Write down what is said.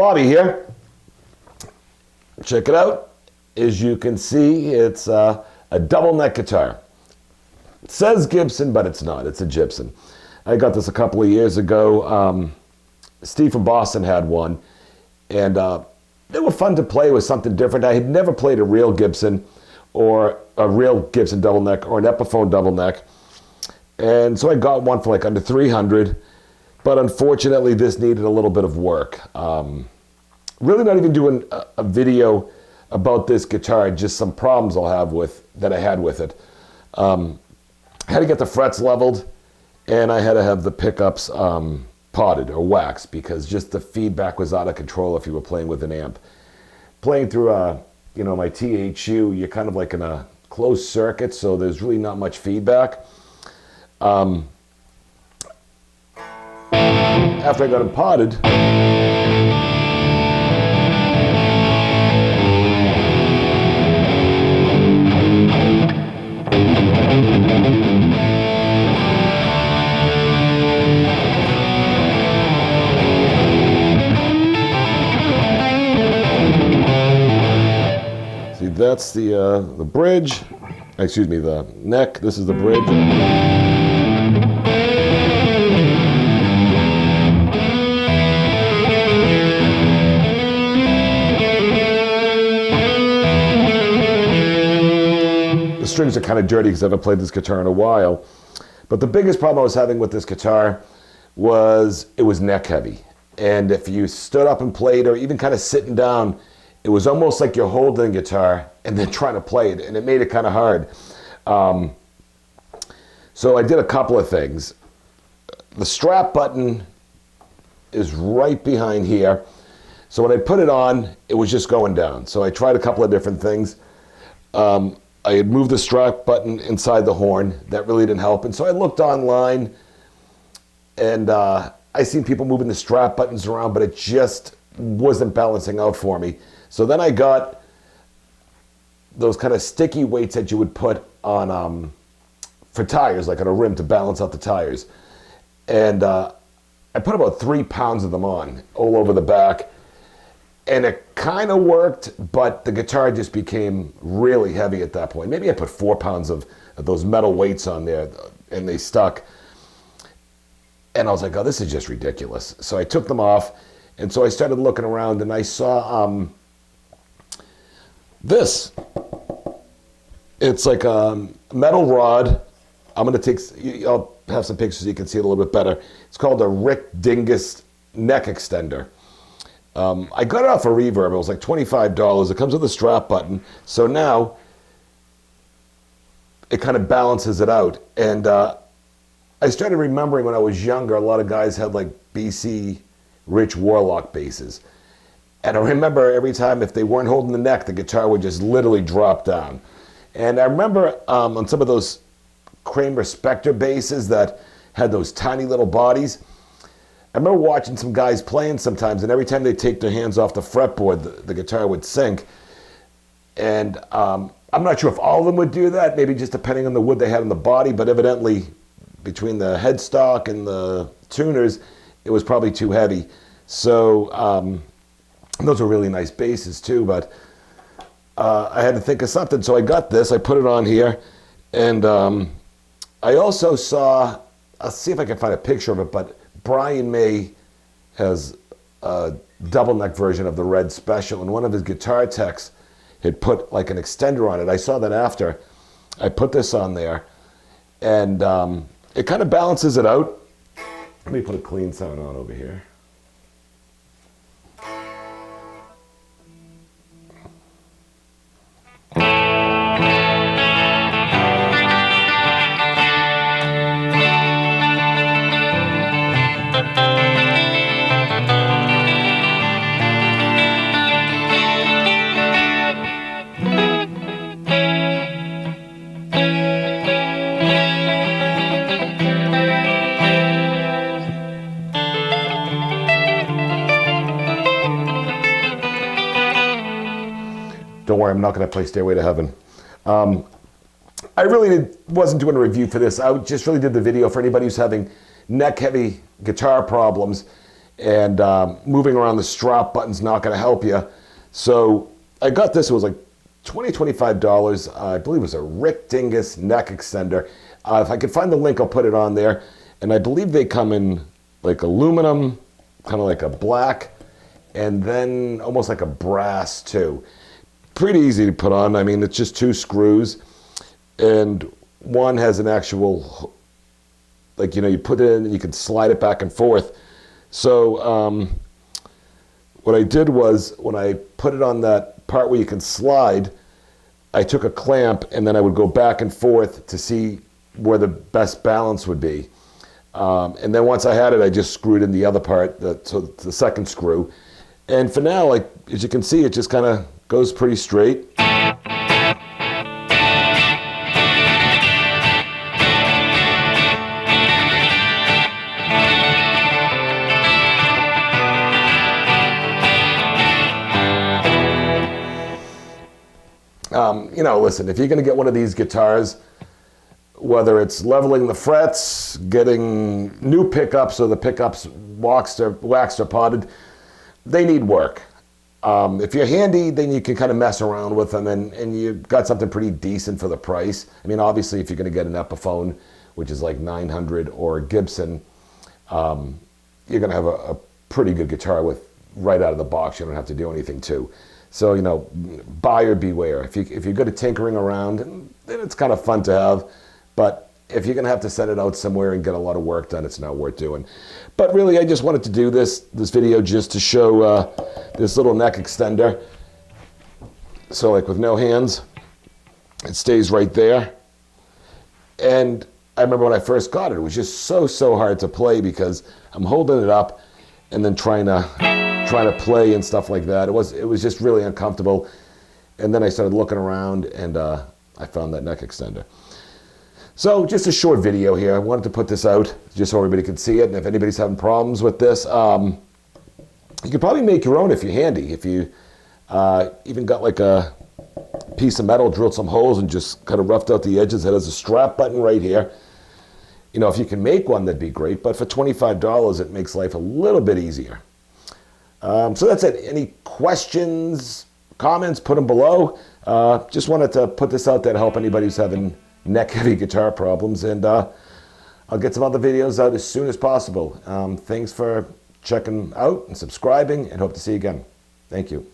Bobby here. Check it out. As you can see, it's a double neck guitar. It says Gibson, but it's not. It's a Gibson. I got this a couple of years ago. Steve from Boston had one, and they were fun to play with, something different. I had never played a real Gibson, or a real Gibson double neck, or an Epiphone double neck. And so I got one for like under 300, but unfortunately this needed a little bit of work. Really not even doing a video about this guitar, just some problems that I had with it. I had to get the frets leveled, and I had to have the pickups potted or waxed, because just the feedback was out of control if you were playing with an amp. Playing through my THU, you're kind of like in a closed circuit, so there's really not much feedback. After I got it potted, see, that's the bridge. Excuse me, the neck. This is the bridge. The strings are kind of dirty because I haven't played this guitar in a while. But the biggest problem I was having with this guitar was it was neck heavy. And if you stood up and played, or even kind of sitting down, it was almost like you're holding the guitar and then trying to play it, and it made it kind of hard. So I did a couple of things. The strap button is right behind here. So when I put it on, it was just going down. So I tried a couple of different things. I had moved the strap button inside the horn. That really didn't help. And so I looked online, and I seen people moving the strap buttons around, but it just wasn't balancing out for me. So then I got those kind of sticky weights that you would put on for tires, like on a rim, to balance out the tires. And I put about 3 pounds of them on all over the back. And it kind of worked, but the guitar just became really heavy at that point. Maybe I put 4 pounds of those metal weights on there, and they stuck. And I was like, oh, this is just ridiculous. So I took them off, and so I started looking around, and I saw this. It's like a metal rod. I'll have some pictures so you can see it a little bit better. It's called a Rick Dingus neck extender. I got it off of Reverb. It was like $25. It comes with a strap button. So now it kind of balances it out. And I started remembering when I was younger, a lot of guys had like BC Rich Warlock basses. And I remember every time, if they weren't holding the neck, the guitar would just literally drop down. And I remember on some of those Kramer Spectre basses that had those tiny little bodies, I remember watching some guys playing sometimes, and every time they take their hands off the fretboard, the guitar would sink. And I'm not sure if all of them would do that, maybe just depending on the wood they had on the body, but evidently between the headstock and the tuners, it was probably too heavy. So those were really nice basses too, but I had to think of something. So I got this, I put it on here, and I also saw, I'll see if I can find a picture of it, but Brian May has a double neck version of the Red Special, and one of his guitar techs had put like an extender on it. I saw that after I put this on there, and it kind of balances it out. Let me put a clean sound on over here. Don't worry, I'm not going to play Stairway to Heaven. I really wasn't doing a review for this. I just really did the video for anybody who's having neck-heavy guitar problems and moving around the strap button's not going to help you. So I got this. It was like $25. I believe it was a Rick Dingus neck extender. If I could find the link, I'll put it on there. And I believe they come in like aluminum, kind of like a black, and then almost like a brass too. Pretty easy to put on. I mean, it's just 2 screws, and one has an actual, like, you know, you put it in and you can slide it back and forth. So what I did was, when I put it on that part where you can slide, I took a clamp and then I would go back and forth to see where the best balance would be. And then once I had it, I just screwed in the other part, so the second screw. And for now, like, as you can see, it just kind of goes pretty straight. You know, listen, if you're going to get one of these guitars, whether it's leveling the frets, getting new pickups or the pickups waxed or potted, they need work. If you're handy, then you can kind of mess around with them, and you've got something pretty decent for the price. I mean, obviously, if you're going to get an Epiphone, which is like $900, or a Gibson, you're going to have a pretty good guitar with right out of the box. You don't have to do anything to. So, you know, buyer beware. If you're good at tinkering around, then it's kind of fun to have. But if you're going to have to send it out somewhere and get a lot of work done, it's not worth doing. But really, I just wanted to do this video just to show this little neck extender. So, like, with no hands, it stays right there. And I remember when I first got it, it was just so hard to play because I'm holding it up and then trying to play and stuff like that. It was just really uncomfortable. And then I started looking around, and I found that neck extender. So just a short video here. I wanted to put this out just so everybody could see it. And if anybody's having problems with this, you could probably make your own if you're handy. If you even got like a piece of metal, drilled some holes, and just kind of roughed out the edges. It has a strap button right here. You know, if you can make one, that'd be great. But for $25, it makes life a little bit easier. So that's it. Any questions, comments, put them below. Just wanted to put this out there to help anybody who's having neck-heavy guitar problems. And I'll get some other videos out as soon as possible. Thanks for checking out and subscribing, and hope to see you again. Thank you.